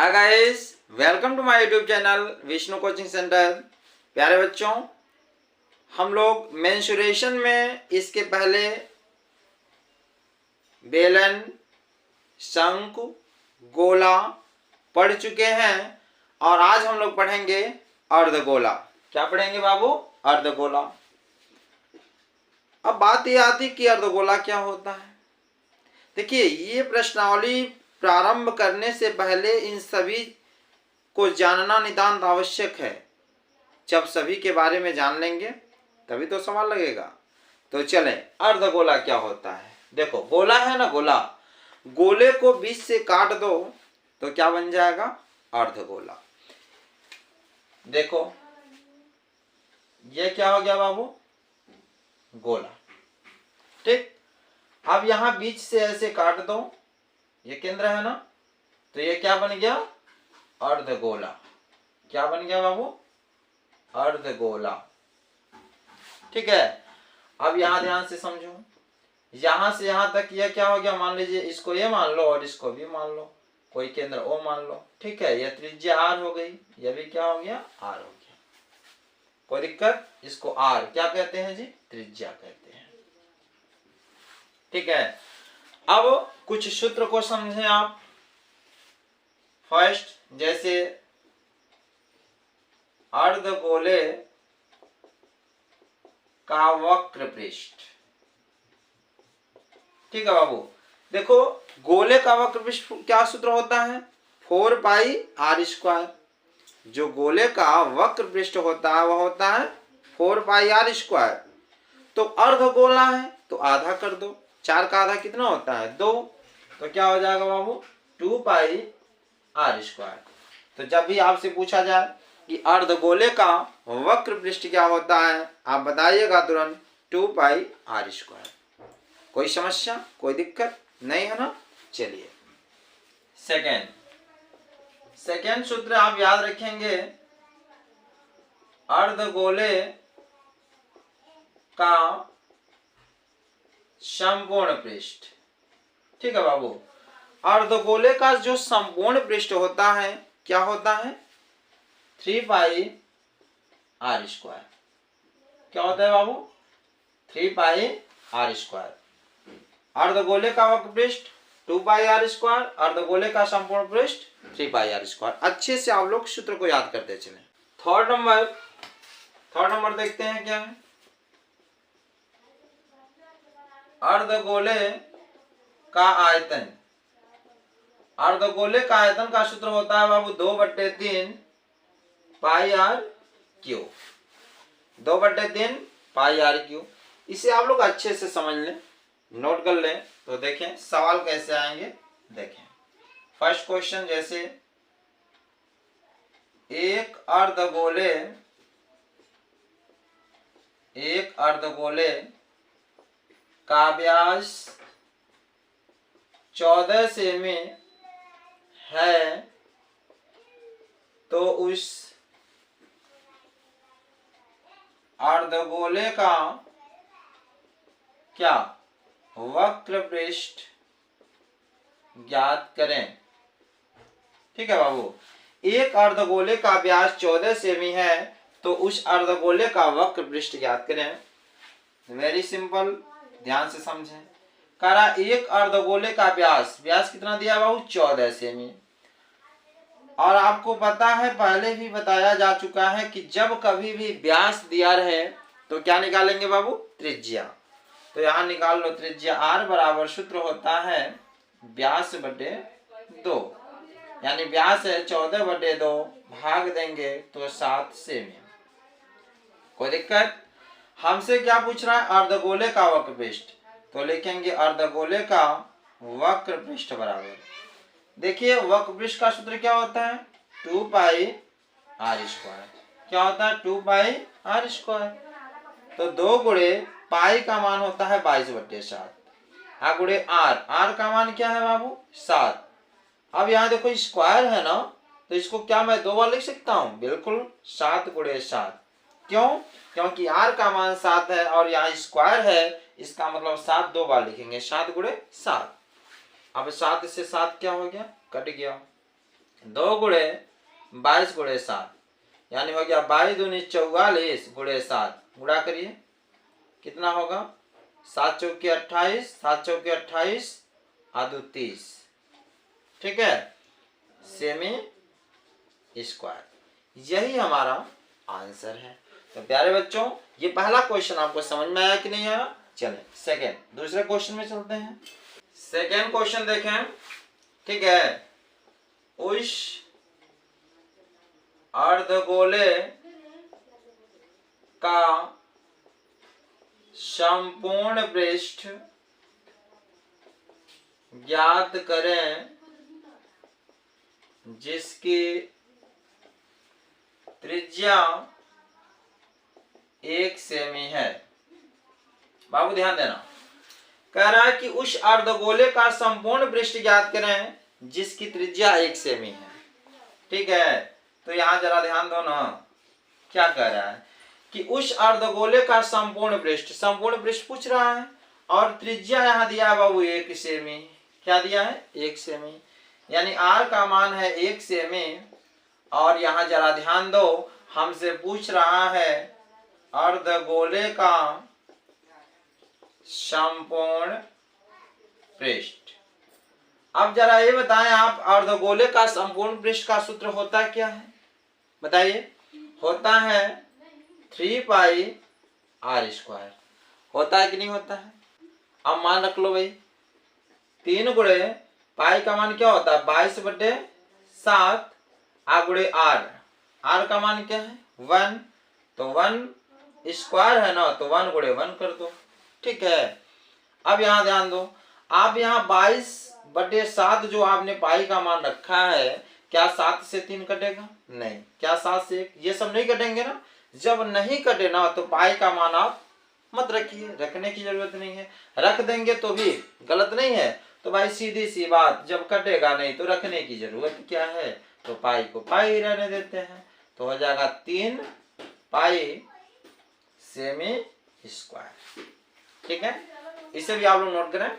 Hi guys, welcome to my YouTube channel Vishnu coaching centre. प्यारे बच्चों, हम लोग मेंसुरेशन में इसके पहले बेलन, शंकु, गोला पढ़ चुके हैं और आज हम लोग पढ़ेंगे अर्धगोला। क्या पढ़ेंगे बाबू? अर्धगोला। अब बात यह आती कि अर्धगोला क्या होता है। देखिए, ये प्रश्नावली प्रारंभ करने से पहले इन सभी को जानना नितांत आवश्यक है। जब सभी के बारे में जान लेंगे तभी तो सवाल लगेगा। तो चलें, अर्धगोला क्या होता है। देखो, गोला है ना, गोला, गोले को बीच से काट दो तो क्या बन जाएगा? अर्धगोला। देखो, ये क्या हो गया बाबू? गोला। ठीक। अब यहां बीच से ऐसे काट दो, ये केंद्र है ना, तो ये क्या बन गया? अर्धगोला। क्या बन गया बाबू? अर्धगोला। ठीक है। अब यहां ध्यान से समझो, यहां से यहां तक यह क्या हो गया? मान लीजिए इसको ये मान लो और इसको भी मान लो, कोई केंद्र ओ मान लो। ठीक है, यह त्रिज्या आर हो गई, यह भी क्या हो गया? आर हो गया। कोई दिक्कत? इसको आर क्या कहते हैं जी? त्रिज्या कहते हैं। ठीक है। अब कुछ सूत्र को समझें आप। फर्स्ट, जैसे अर्धगोले का वक्र पृष्ठ। ठीक है बाबू, देखो, गोले का वक्र पृष्ठ क्या सूत्र होता है? 4 पाई आर स्क्वायर। जो गोले का वक्र पृष्ठ होता है वह होता है 4 पाई आर स्क्वायर। तो अर्धगोला है तो आधा कर दो, 4 का आधा कितना होता है? 2। तो क्या हो जाएगा बाबू? 2 पाई आर स्क्वायर। तो जब भी आपसे पूछा जाए कि अर्धगोले का वक्र पृष्ठ क्या होता है, आप बताइएगा तुरंत 2 पाई आर स्क्वायर। कोई समस्या, कोई दिक्कत नहीं है ना? चलिए, सेकेंड सूत्र आप याद रखेंगे, अर्धगोले का संपूर्ण पृष्ठ। ठीक है बाबू, अर्धगोले का जो संपूर्ण पृष्ठ होता है क्या होता है? 3 पाई आर स्क्वायर। क्या होता है बाबू? 3 पाई आर स्क्वायर। अर्धगोले का वक्र पृष्ठ 2 पाई आर स्क्वायर, अर्धगोले का संपूर्ण पृष्ठ 3 पाई आर स्क्वायर। अच्छे से आप लोग सूत्र को याद करते चलें। थर्ड नंबर देखते हैं क्या है। अर्धगोले का आयतन। अर्धगोले का आयतन का सूत्र होता है बाबू 2/3 pi r cube. 2/3 pi r cube. इसे आप लोग अच्छे से समझ लें, नोट कर लें। तो देखें सवाल कैसे आएंगे। देखें, फर्स्ट क्वेश्चन, जैसे एक अर्धगोले का व्यास 14 सेमी है तो उस अर्धगोले का क्या वक्र पृष्ठ ज्ञात करें। ठीक है बाबू, एक अर्धगोले का व्यास 14 सेमी है तो उस अर्धगोले का वक्र पृष्ठ ज्ञात करें। वेरी सिंपल, ध्यान से समझें। करा एक अर्धगोले का व्यास कितना दिया बाबू? 14 सेमी। और आपको पता है, पहले भी बताया जा चुका है कि जब कभी भी व्यास दिया रहे तो क्या निकालेंगे बाबू? त्रिज्या। तो यहां निकाल लो त्रिज्या आर बराबर सूत्र होता है व्यास बटे 2। यानी व्यास है 14/2, भाग देंगे तो 7 सेमी। कोई दिक्कत? हमसे क्या पूछ रहा है? अर्धगोले का वक्र पृष्ठ। तो लिखेंगे अर्धगोले का वक्र पृष्ठ बराबर, देखिए वक्र पृष्ठ का सूत्र क्या होता है? 2 पाई आर स्क्वायर। क्या होता है? 2 पाई आर स्क्वायर। तो 2 गुणे पाई का मान होता है 22/7, गुणे आर का मान क्या है बाबू? 7। अब यहाँ देखो स्क्वायर है ना, तो इसको क्या मैं 2 बार लिख सकता हूँ? बिल्कुल, 7 गुणे 7। क्यों? क्योंकि आर का मान 7 है और यहाँ स्क्वायर है, इसका मतलब 7 2 बार लिखेंगे, 7 गुणे 7। अब 7 से 7 क्या हो गया? कट गया। 2 गुणे 22 गुणे 7, यानी हो गया 22 दूनी 44 गुणे 7। गुणा करिए, कितना होगा? 7 चौके 28, 7 चौके 28, आदू 30। ठीक है, सेमी स्क्वायर, यही हमारा आंसर है। तो प्यारे बच्चों, ये पहला क्वेश्चन आपको समझ में आया कि नहीं आया? चलें सेकेंड, दूसरे क्वेश्चन में चलते हैं। सेकेंड क्वेश्चन देखें। ठीक है, उस अर्धगोले का संपूर्ण पृष्ठ ज्ञात करें जिसकी त्रिज्या 1 सेमी है। बाबू ध्यान देना, कह रहा है कि उस अर्धगोले का संपूर्ण पृष्ठ ज्ञात करें जिसकी त्रिज्या 1 सेमी है। ठीक है, तो यहां जरा ध्यान दो ना, क्या कह रहा है कि उस अर्धगोले का संपूर्ण पृष्ठ पूछ रहा है, और त्रिज्या यहां दिया है बाबू 1 सेमी। क्या दिया है? 1 सेमी, यानी आर का मान है 1 सेमी। और यहां जरा ध्यान दो, हमसे पूछ रहा है अर्धगोले का संपूर्ण पृष्ठ। अब जरा ये बताएं आप, अर्धगोले का संपूर्ण पृष्ठ का सूत्र होता क्या है? बताइए। होता है 3 पाई आर स्क्वायर। होता है कि नहीं होता है? अब मान रख लो भाई, 3 गुणे पाई का मान क्या होता है? 22/7 आ गुणे आर। आर का मान क्या है? 1, तो 1 स्क्वायर है ना, तो 1 गुणे 1 कर दो। ठीक है, अब यहां ध्यान दो, आप यहाँ 22/7 जो आपने पाई का मान रखा है, क्या 7 से 3 कटेगा? नहीं। क्या 7 से 1? ये सब नहीं कटेंगे ना। जब नहीं कटे ना, तो पाई का मान आप मत रखिए, रखने की जरूरत नहीं है। रख देंगे तो भी गलत नहीं है। तो भाई सीधी सी बात, जब कटेगा नहीं तो रखने की जरूरत क्या है? तो पाई को पाई ही रहने देते हैं। तो हो जाएगा 3 पाई सेमी स्क्वायर। ठीक है, इसे भी आप लोग नोट करें।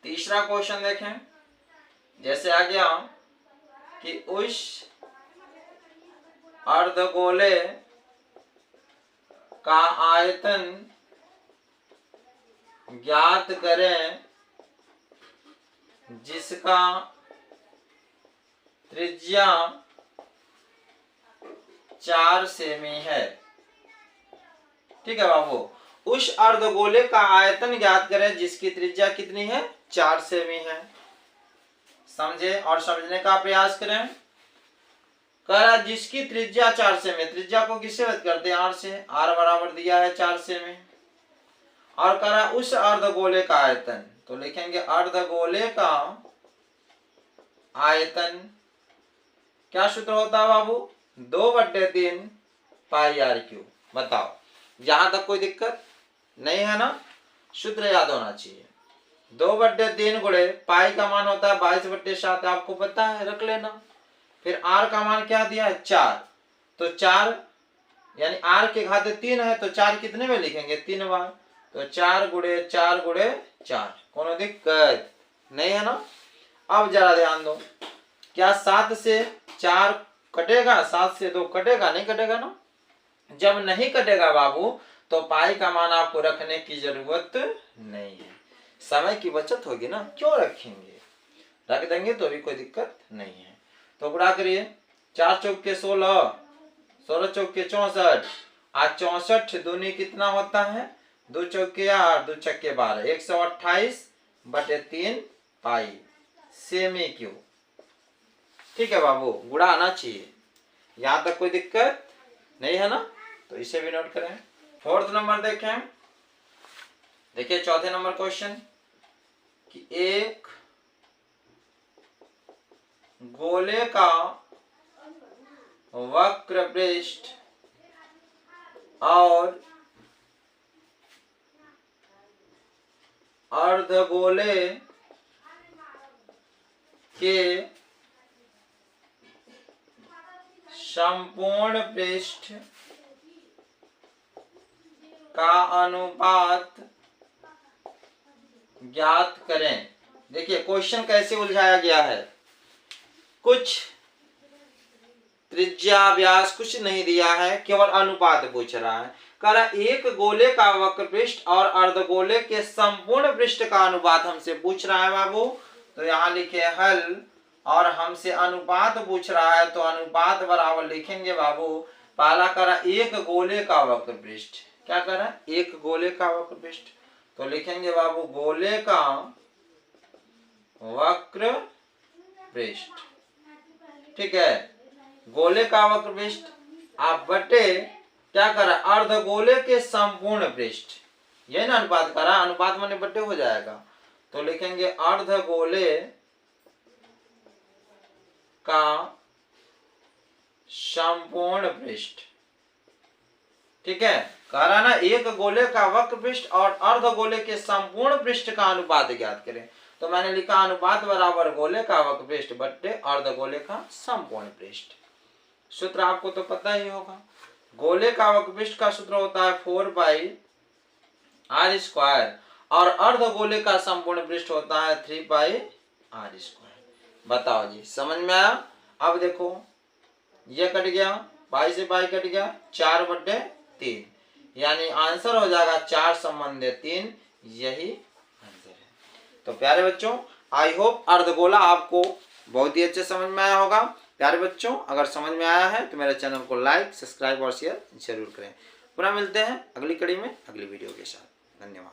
तीसरा क्वेश्चन देखें। जैसे आ गया कि उस अर्धगोले का आयतन ज्ञात करें जिसका त्रिज्या 4 सेमी है। ठीक है बाबू, उस अर्धगोले का आयतन ज्ञात करें जिसकी त्रिज्या कितनी है? 4 सेमी है। समझे और समझने का प्रयास करें। कह रहा जिसकी त्रिज्या 4 सेमी, त्रिज्या को किससे व्यक्त करते हैं? आर से। आर बराबर दिया है 4 सेमी। और कह रहा उस अर्धगोले का आयतन, तो लिखेंगे अर्धगोले का आयतन। क्या सूत्र होता है बाबू? 2/3 पाई आर क्यूब। बताओ, यहां तक कोई दिक्कत नहीं है ना? सूत्र याद होना चाहिए। 2/3 गुणे पाई का मान होता है 22/7, आपको पता है, रख लेना। फिर आर का मान क्या दिया है? 4। तो 4 यानी आर के घाते 3 है, तो 4 कितने में लिखेंगे? 3 बार। तो 4 गुणे 4 गुणे 4। कोनो दिक्कत नहीं है ना? अब जरा ध्यान दो, क्या 7 से 4 कटेगा? 7 से 2 कटेगा? नहीं कटेगा ना। जब नहीं कटेगा बाबू, तो पाई का मान आपको रखने की जरूरत नहीं है। समय की बचत होगी ना, क्यों रखेंगे? रख देंगे तो भी कोई दिक्कत नहीं है। तो गुणा करिए, 4 चौके 16, 16 चौके 64, आज 64 दूनी कितना होता है? 2 चौके 8, 2 छक्के 12, 128/3 पाई सेमी क्यूब। ठीक है बाबू, गुणा आना चाहिए। यहां तक कोई दिक्कत नहीं है ना? तो इसे भी नोट करें। 4th नंबर देखें। देखिए चौथे नंबर क्वेश्चन कि एक गोले का वक्र पृष्ठ और अर्धगोले के संपूर्ण पृष्ठ का अनुपात ज्ञात करें। देखिए क्वेश्चन कैसे उलझाया गया है। कुछ त्रिज्या व्यास कुछ नहीं दिया है, केवल अनुपात पूछ रहा है। कह रहा एक गोले का वक्र पृष्ठ और अर्धगोले के संपूर्ण पृष्ठ का अनुपात हमसे पूछ रहा है बाबू। तो यहाँ लिखे हल, और हमसे अनुपात पूछ रहा है तो अनुपात बराबर लिखेंगे बाबू। पहला कह रहा एक गोले का वक्र पृष्ठ, क्या कह रहा है, एक गोले का वक्र पृष्ठ, तो लिखेंगे बाबू गोले का वक्र पृष्ठ। ठीक है, गोले का वक्र पृष्ठ आप बटे क्या करा, अर्धगोले के संपूर्ण पृष्ठ, यही ना अनुपात करा, अनुपात माने बटे हो जाएगा। तो लिखेंगे अर्धगोले का संपूर्ण पृष्ठ। ठीक है, कह रहा ना एक गोले का वक्र पृष्ठ और अर्धगोले के संपूर्ण पृष्ठ का अनुपात ज्ञात करें। तो मैंने लिखा अनुपात बराबर गोले का वक्र पृष्ठ बट्टे अर्धगोले का संपूर्ण पृष्ठ। सूत्र आपको तो पता ही होगा, गोले का वक्र पृष्ठ का सूत्र होता है 4πr² और अर्धगोले का संपूर्ण पृष्ठ होता है 3πr²। बताओ जी, समझ में आया? अब देखो ये कट गया, पाई से पाई कट गया, 4/3, यानी आंसर हो जाएगा 4/3, यही आंसर है। तो प्यारे बच्चों, आई होप अर्धगोला आपको बहुत ही अच्छे समझ में आया होगा। प्यारे बच्चों, अगर समझ में आया है तो मेरे चैनल को लाइक, सब्सक्राइब और शेयर जरूर करें। पुनः मिलते हैं अगली कड़ी में अगली वीडियो के साथ। धन्यवाद।